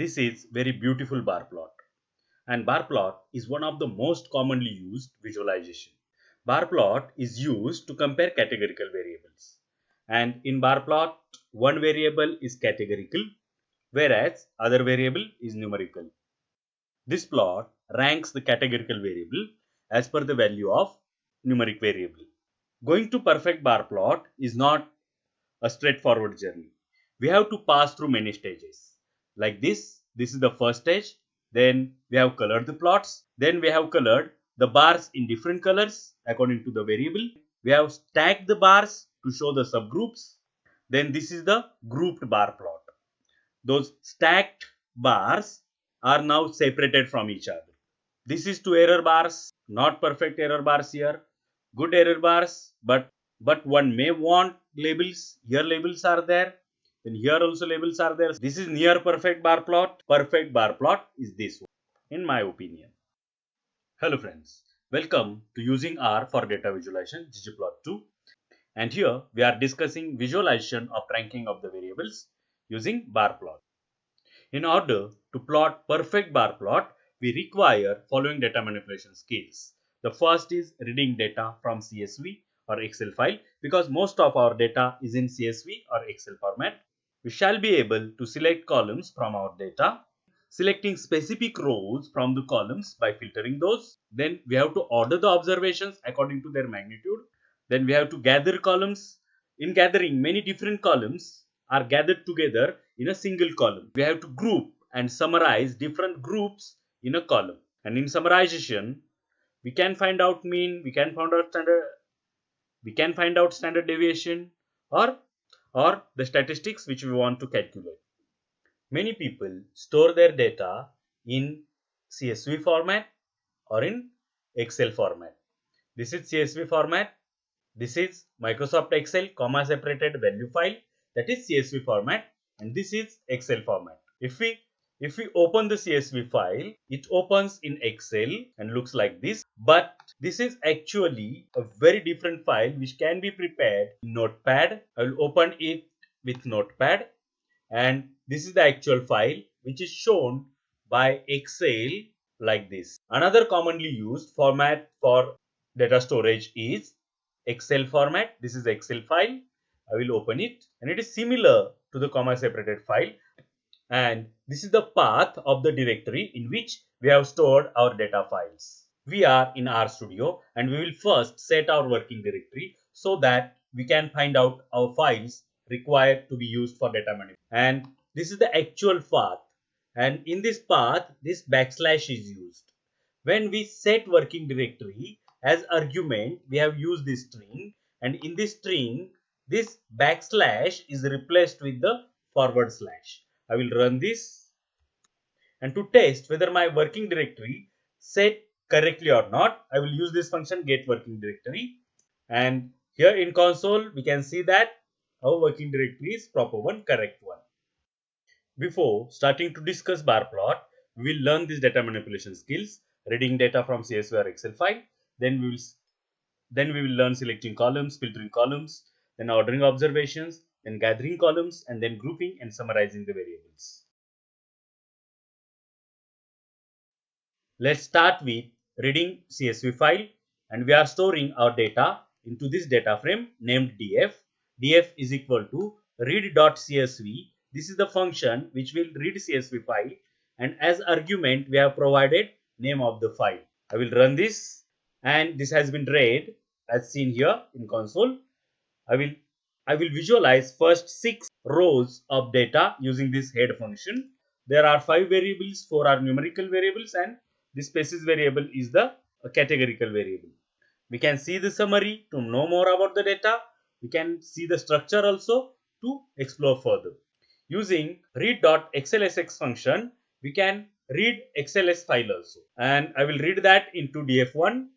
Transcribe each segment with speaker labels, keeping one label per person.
Speaker 1: This is very beautiful bar plot, and bar plot is one of the most commonly used visualization. Bar plot is used to compare categorical variables, and in bar plot one variable is categorical whereas other variable is numerical. This plot ranks the categorical variable as per the value of numeric variable. Going to perfect bar plot is not a straightforward journey. We have to pass through many stages. Like this is the first stage. Then we have colored the plots. Then we have colored the bars in different colors according to the variable. We have stacked the bars to show the subgroups. Then this is the grouped bar plot. Those stacked bars are now separated from each other. This is two error bars, not perfect error bars here. Good error bars, but one may want labels. Here labels are there. Then here also labels are there. This is near perfect bar plot. Perfect bar plot is this one, in my opinion. Hello friends, welcome to using R for data visualization GGplot2, and here we are discussing visualization of ranking of the variables using bar plot. In order to plot perfect bar plot, we require following data manipulation skills. The first is reading data from CSV or Excel file, because most of our data is in CSV or Excel format. We shall be able to select columns from our data, selecting specific rows from the columns by filtering those. Then we have to order the observations according to their magnitude. Then we have to gather columns. In gathering, many different columns are gathered together in a single column. We have to group and summarize different groups in a column. And in summarization, we can find out mean, we can find out standard deviation or the statistics which we want to calculate. Many people store their data in CSV format or in Excel format. This is CSV format. This is Microsoft Excel comma separated value file, that is CSV format, and this is Excel format. If we open the CSV file, it opens in Excel and looks like this, but this is actually a very different file which can be prepared in Notepad. I will open it with Notepad, and this is the actual file which is shown by Excel like this. Another commonly used format for data storage is Excel format. This is Excel file. I will open it, and it is similar to the comma separated file, and this is the path of the directory in which we have stored our data files. We are in RStudio, and we will first set our working directory so that we can find out our files required to be used for data management. And this is the actual path, and in this path this backslash is used. When we set working directory, as argument we have used this string, and in this string this backslash is replaced with the forward slash. I will run this, and to test whether my working directory set correctly or not, I will use this function get working directory, and here in console we can see that our working directory is proper one, correct one. Before starting to discuss bar plot, we will learn these data manipulation skills: reading data from CSV or Excel file. Then we will learn selecting columns, filtering columns, then ordering observations, then gathering columns, and then grouping and summarizing the variables. Let's start with reading CSV file, and we are storing our data into this data frame named df. df is equal to read.csv. This is the function which will read CSV file, and as argument we have provided name of the file. I will run this, and this has been read as seen here in console. I will visualize first 6 rows of data using this head function. There are 5 variables, 4 are numerical variables, and this spaces variable is the categorical variable. We can see the summary to know more about the data. We can see the structure also to explore further. Using read.xlsx function, we can read XLS file also, and I will read that into df1.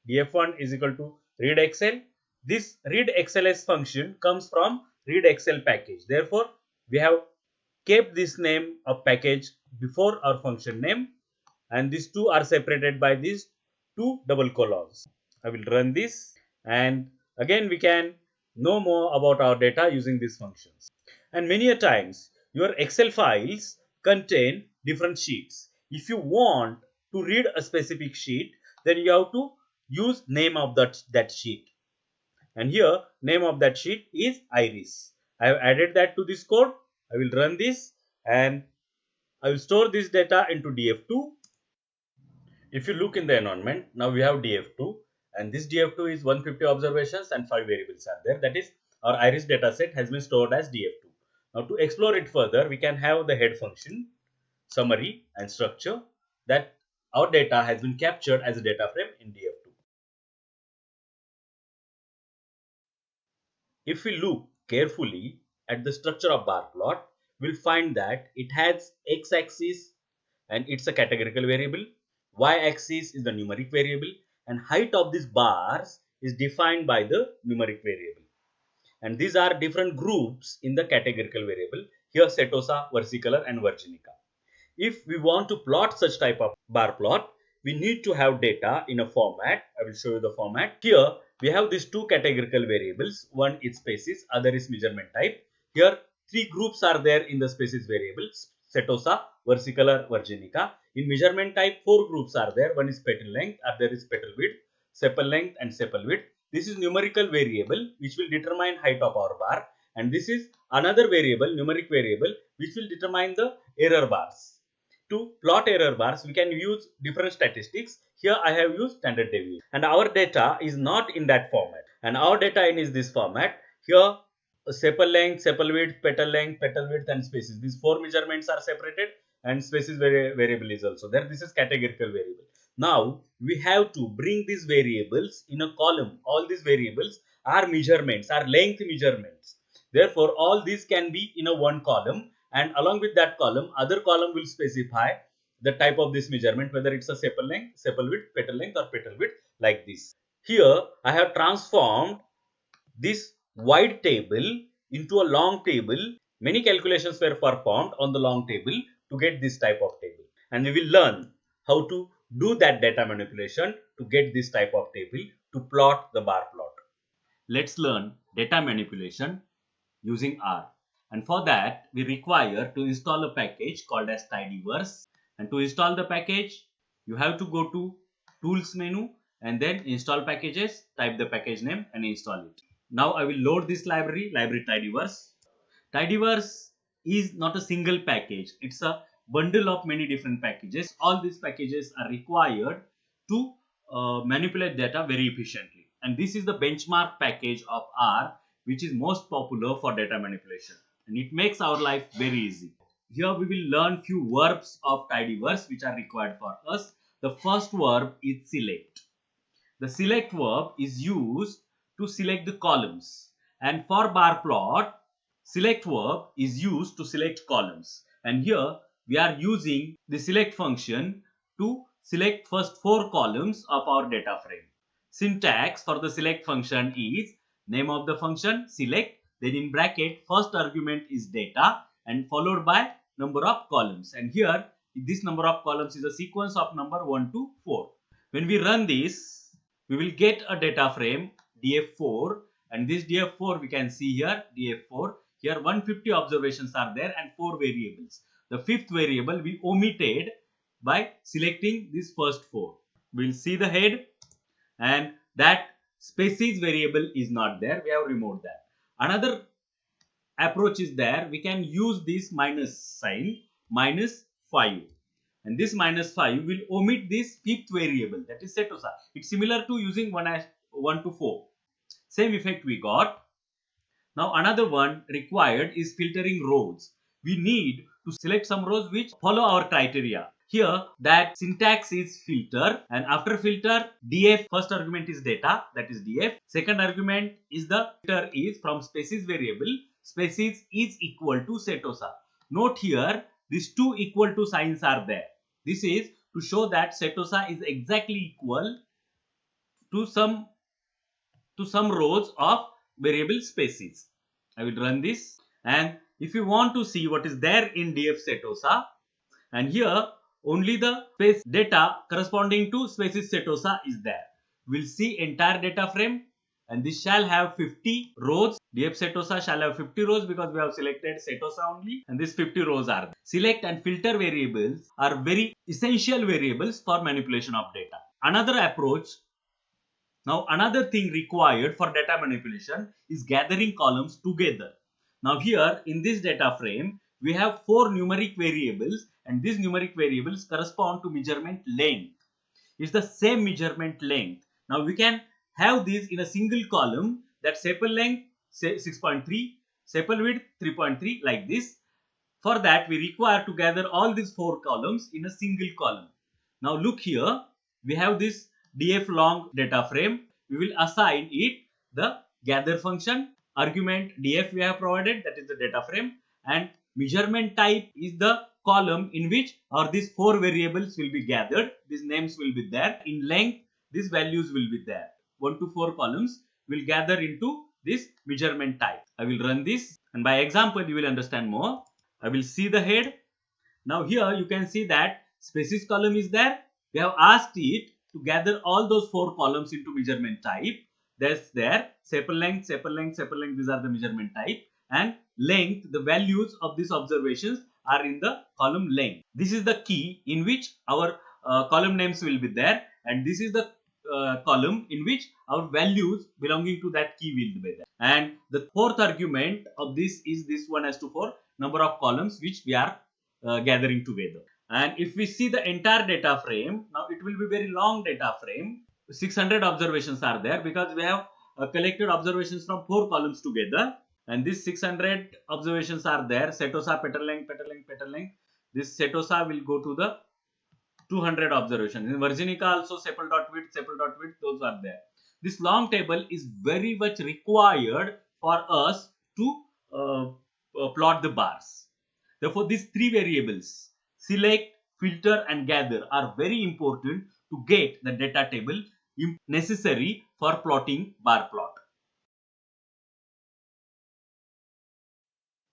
Speaker 1: df1 is equal to read excel. This read XLS function comes from read excel package. Therefore, we have kept this name of package before our function name, and these two are separated by these 2 double colons. I will run this, and again we can know more about our data using these functions. And many a times your Excel files contain different sheets. If you want to read a specific sheet, then you have to use name of that sheet. And here name of that sheet is iris. I have added that to this code. I will run this and I will store this data into df2. If you look in the environment, now we have df2, and this df2 is 150 observations and 5 variables are there. That is, our iris dataset has been stored as df2. Now to explore it further, we can have the head function, summary and structure, that our data has been captured as a data frame in df2. If we look carefully at the structure of bar plot, we'll find that it has x-axis and it's a categorical variable, y-axis is the numeric variable, and height of these bars is defined by the numeric variable. And these are different groups in the categorical variable. Here setosa, versicolor and virginica. If we want to plot such type of bar plot, we need to have data in a format. I will show you the format. Here we have these two categorical variables. One is species, other is measurement type. Here three groups are there in the species variables: setosa, versicolor, virginica. In measurement type, four groups are there. One is petal length, other is petal width, sepal length and sepal width. This is numerical variable which will determine height of our bar, and this is another variable, numeric variable, which will determine the error bars. To plot error bars, we can use different statistics. Here I have used standard deviation, and our data is not in that format, and our data is this format. Here sepal length, sepal width, petal width and species, these four measurements are separated, and species variable is also there. This is categorical variable. Now we have to bring these variables in a column. All these variables are measurements, are length measurements. Therefore all these can be in a one column, and along with that column, other column will specify the type of this measurement, whether it's a sepal length, sepal width, petal length or petal width, like this. Here I have transformed this wide table into a long table. Many calculations were performed on the long table to get this type of table, and we will learn how to do that data manipulation to get this type of table to plot the bar plot. Let's learn data manipulation using R. And for that, we require to install a package called as tidyverse. And to install the package, you have to go to Tools menu and then Install Packages, type the package name and install it. Now I will load this library tidyverse. Tidyverse is not a single package. It's a bundle of many different packages. All these packages are required to manipulate data very efficiently. And this is the benchmark package of R, which is most popular for data manipulation, and it makes our life very easy. Here we will learn few verbs of tidyverse which are required for us. The first verb is select. The select verb is used to select the columns, and for bar plot, select verb is used to select columns, and here we are using the select function to select first four columns of our data frame. Syntax for the select function is name of the function select, then in bracket first argument is data and followed by number of columns, and here this number of columns is a sequence of number 1 to 4. When we run this, we will get a data frame df4, and this df4 we can see here df4. Here 150 observations are there and 4 variables. The fifth variable we omitted by selecting this first 4. We'll see the head, and that species variable is not there. We have removed that. Another approach is there. We can use this minus sign, -5, and this -5 will omit this fifth variable, that is setosa. It's similar to using 1 to 4. Same effect we got. Now another one required is filtering rows. We need to select some rows which follow our criteria. Here that syntax is filter, and after filter df, first argument is data, that is df. Second argument is the filter is from species variable. Species is equal to setosa. Note here these two equal to signs are there. This is to show that setosa is exactly equal to some rows of variable species. I will run this, and if you want to see what is there in df setosa, and here only the space data corresponding to species setosa is there. We'll see entire data frame and this shall have 50 rows. df setosa shall have 50 rows because we have selected setosa only, and these 50 rows are there. Select and filter variables are very essential variables for manipulation of data. Another approach, now another thing required for data manipulation is gathering columns together. Now here in this data frame we have 4 numeric variables, and these numeric variables correspond to measurement length. It's the same measurement length. Now we can have these in a single column, that sepal length 6.3, sepal width 3.3, like this. For that we require to gather all these 4 columns in a single column. Now look here, we have this df long data frame. We will assign it the gather function, argument df we have provided, that is the data frame, and measurement type is the column in which these 4 variables will be gathered. These names will be there. In length these values will be there. 1 to 4 columns will gather into this measurement type. I will run this, and by example you will understand more. I will see the head. Now here you can see that species column is there. We have asked it to gather all those 4 columns into measurement type. That's there. Sepal length, sepal length, sepal length, these are the measurement type. And length, the values of these observations are in the column length. This is the key in which our column names will be there, and this is the column in which our values belonging to that key will be there. And the fourth argument of this is this 1:4 number of columns which we are gathering together. And if we see the entire data frame, now it will be very long data frame. 600 observations are there because we have collected observations from 4 columns together, and these 600 observations are there. Setosa, petal length, petal length, petal length. This setosa will go to the 200 observations. In Virginica also sepal dot width, those are there. This long table is very much required for us to plot the bars. Therefore, these 3 variables, select, filter and gather, are very important to get the data table necessary for plotting bar plot.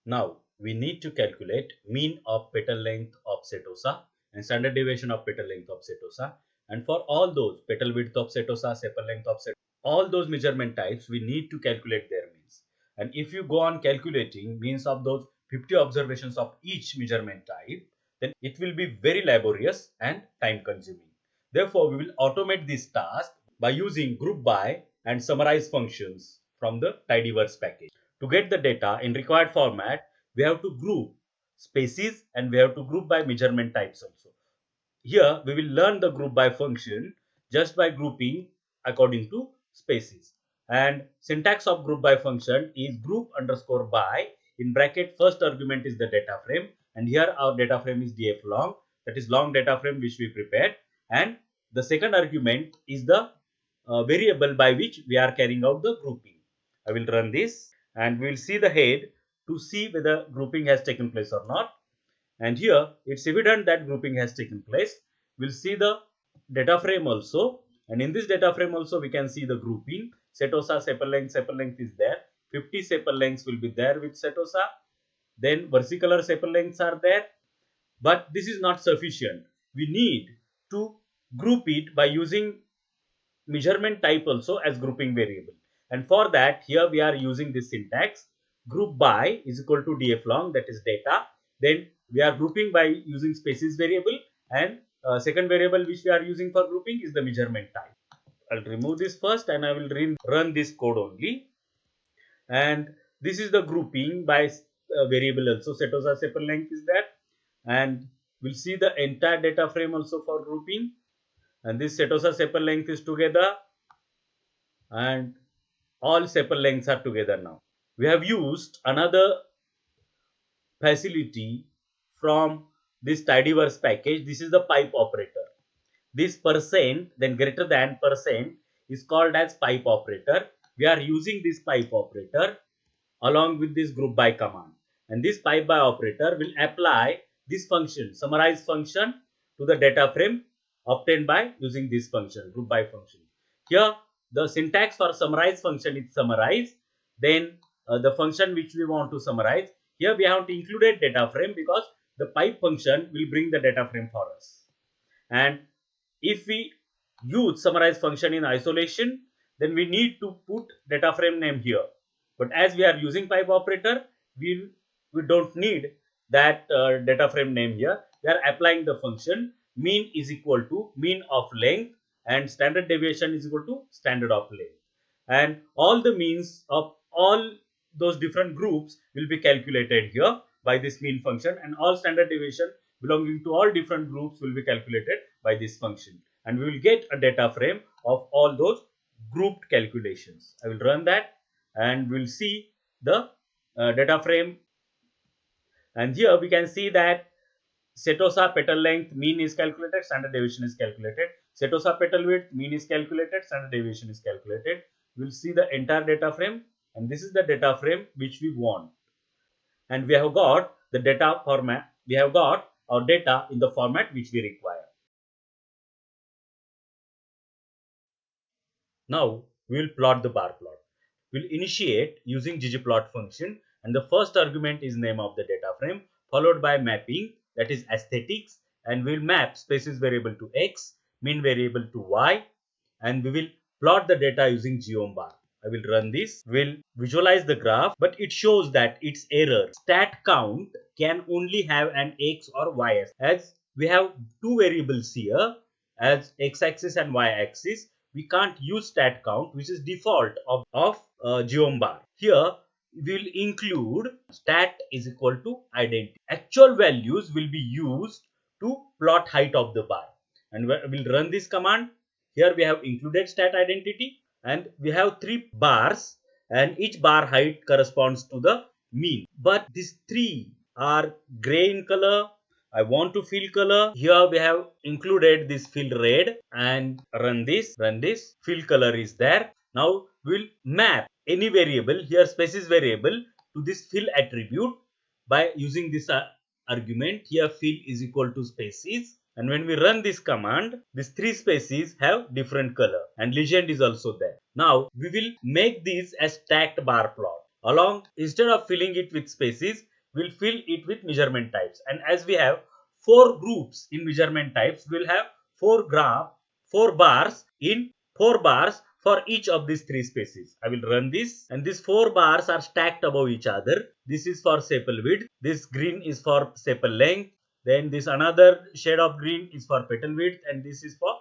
Speaker 1: Now, we need to calculate mean of petal length of setosa and standard deviation of petal length of setosa. And for all those, petal width of setosa, sepal length of setosa, all those measurement types, we need to calculate their means. And if you go on calculating means of those 50 observations of each measurement type, then it will be very laborious and time consuming. Therefore, we will automate this task by using group by and summarize functions from the tidyverse package. To get the data in required format, we have to group species and we have to group by measurement types also. Here we will learn the group by function just by grouping according to species. And syntax of group by function is group underscore by, in bracket first argument is the data frame, and here our data frame is df long, that is long data frame which we prepared, and the second argument is the variable by which we are carrying out the grouping. I will run this and we will see the head to see whether grouping has taken place or not. And here it's evident that grouping has taken place. We'll see the data frame also, and in this data frame also we can see the grouping. Setosa, sepal length is there. 50 sepal lengths will be there with setosa. Then versicolor sepal lengths are there. But this is not sufficient. We need to group it by using measurement type also as grouping variable. And for that, here we are using this syntax. Group by is equal to df long, that is data. Then we are grouping by using species variable, and second variable which we are using for grouping is the measurement type. I'll remove this first and I will run this code only. And this is the grouping by variable also. Setosa sepal length is there, and we'll see the entire data frame also for grouping. And this setosa sepal length is together, and all sepal lengths are together now. We have used another facility from this tidyverse package. This is the pipe operator. This percent, then greater than percent, is called as pipe operator. We are using this pipe operator along with this group by command, and this pipe by operator will apply this function, summarize function, to the data frame obtained by using this function, group by function. Here the syntax for summarize function is summarize, then the function which we want to summarize, here we have to include data frame because the pipe function will bring the data frame for us. And if we use summarize function in isolation, then we need to put data frame name here. But as we are using pipe operator, we don't need that data frame name here. We are applying the function mean is equal to mean of length and standard deviation is equal to standard of length. And all the means of all those different groups will be calculated here by this mean function, and all standard deviation belonging to all different groups will be calculated by this function, and we will get a data frame of all those grouped calculations. I will run that and we'll see the data frame, and here we can see that Setosa petal length mean is calculated, standard deviation is calculated. Setosa petal width mean is calculated, standard deviation is calculated. We will see the entire data frame, and this is the data frame which we want. And we have got the data format, we have got our data in the format which we require. Now we will plot the bar plot. We'll initiate using ggplot function, and the first argument is name of the data frame, followed by mapping, that is aesthetics, and we'll map species variable to x, mean variable to y, and we will plot the data using geom bar. I will run this. We'll visualize the graph, but it shows that it's error. Stat count can only have an x or y as we have two variables here as x-axis and y-axis. We can't use stat count, which is default of geom bar. Here we will include stat is equal to identity. Actual values will be used to plot height of the bar, and we'll run this command. Here we have included stat identity, and we have three bars, and each bar height corresponds to the mean. But these three are gray in color. I want to fill color. Here we have included this fill red, and run this. Fill color is there. Now we'll map any variable, here species variable, to this fill attribute by using this argument. Here fill is equal to species, and when we run this command, these three species have different color, and legend is also there. Now we will make this as stacked bar plot. Along, instead of filling it with species, we'll fill it with measurement types, and as we have four groups in measurement types, we'll have four bars for each of these three species. I will run this, and these four bars are stacked above each other. This is for sepal width, this green is for sepal length, then this another shade of green is for petal width, and this is for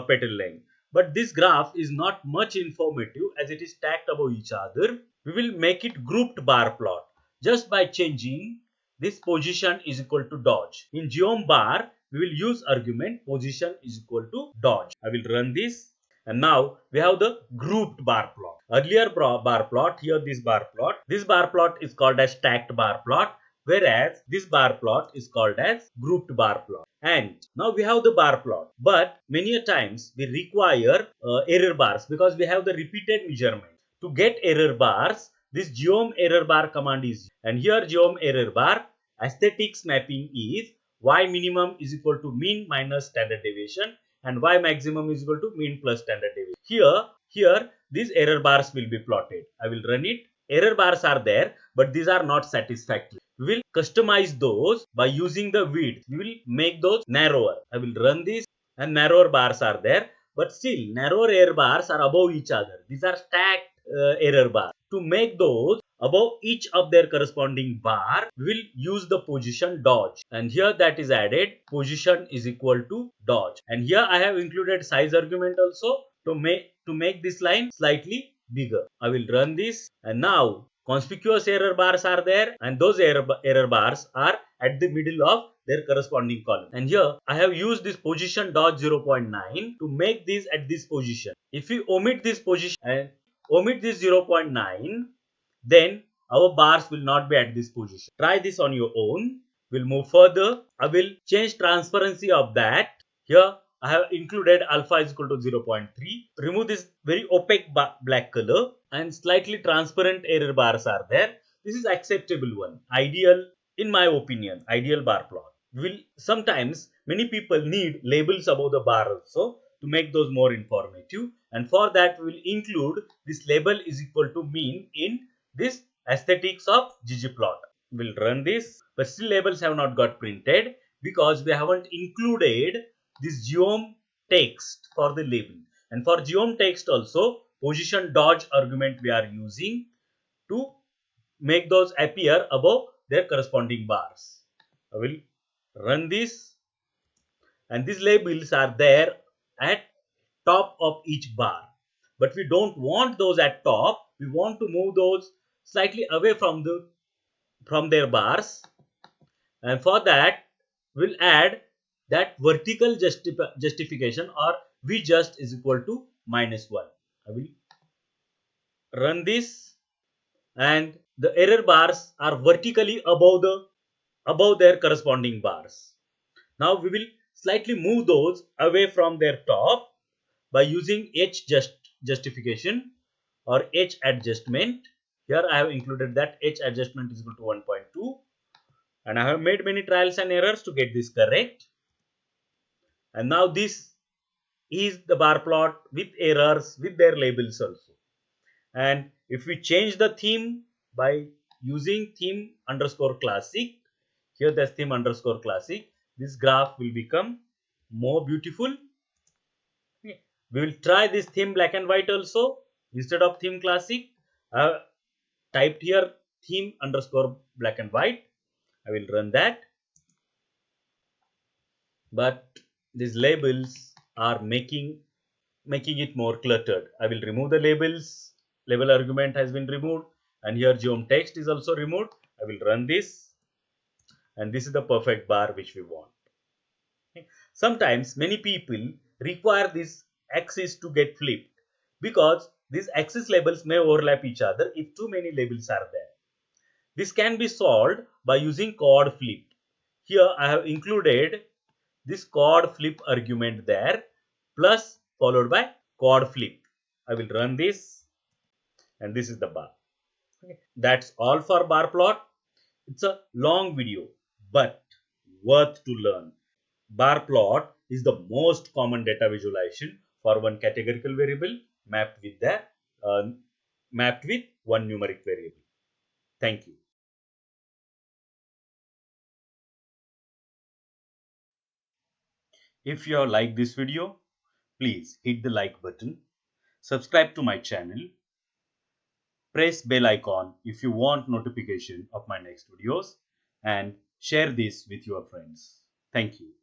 Speaker 1: petal length. But this graph is not much informative as it is stacked above each other. We will make it grouped bar plot just by changing this position is equal to dodge. In geom bar, we will use argument position is equal to dodge. I will run this, and now we have the grouped bar plot. Earlier bar plot, here this bar plot. This bar plot is called as stacked bar plot, whereas this bar plot is called as grouped bar plot. And now we have the bar plot, but many a times we require error bars because we have the repeated measurement. To get error bars, this geom error bar command is used. And here geom error bar aesthetics mapping is y minimum is equal to mean minus standard deviation, and y maximum is equal to mean plus standard deviation. Here these error bars will be plotted. I will run it. Error bars are there, but these are not satisfactory. We will customize those by using the width. We will make those narrower. I will run this, and narrower bars are there, but still narrower error bars are above each other. These are stacked error bars. To make those above each of their corresponding bar, we will use the position dodge, and here that is added, position is equal to dodge. And here I have included size argument also to make this line slightly bigger. I will run this, and now conspicuous error bars are there, and those error bars are at the middle of their corresponding column. And here I have used this position dodge 0.9 to make this at this position. If we omit this position and omit this 0.9, then our bars will not be at this position. Try this on your own. We'll move further. I will change transparency of that. Here I have included alpha is equal to 0.3. Remove this very opaque black color, and slightly transparent error bars are there. This is acceptable one. Ideal, in my opinion, ideal bar plot. Sometimes many people need labels above the bar also to make those more informative, and for that we will include this label is equal to mean in this aesthetics of ggplot. We'll run this, but still labels have not got printed because we haven't included this geom text for the label. And for geom text also, position dodge argument we are using to make those appear above their corresponding bars. I will run this, and these labels are there at top of each bar, but we don't want those at top. We want to move those slightly away from their bars, and for that we'll add that vertical justification, or v just is equal to -1. I will run this, and the error bars are vertically above their corresponding bars. Now we will slightly move those away from their top by using justification or h adjustment. Here I have included that h adjustment is equal to 1.2, and I have made many trials and errors to get this correct. And now this is the bar plot with errors with their labels also. And if we change the theme by using theme underscore classic, here there's theme underscore classic, this graph will become more beautiful. We will try this theme black and white also. Instead of theme classic, I have typed here theme underscore black and white. I will run that, but these labels are making it more cluttered. I will remove the labels. Label argument has been removed, and here geom text is also removed. I will run this, and this is the perfect bar which we want. Sometimes many people require this axis to get flipped because these axis labels may overlap each other if too many labels are there. This can be solved by using chord flip. Here I have included this chord flip argument there, plus followed by chord flip. I will run this, and this is the bar. That's all for bar plot. It's a long video, but worth to learn. Bar plot is the most common data visualization for one categorical variable mapped with one numeric variable. Thank you. If you have liked this video, please hit the like button, subscribe to my channel, press bell icon if you want notification of my next videos, and share this with your friends. Thank you.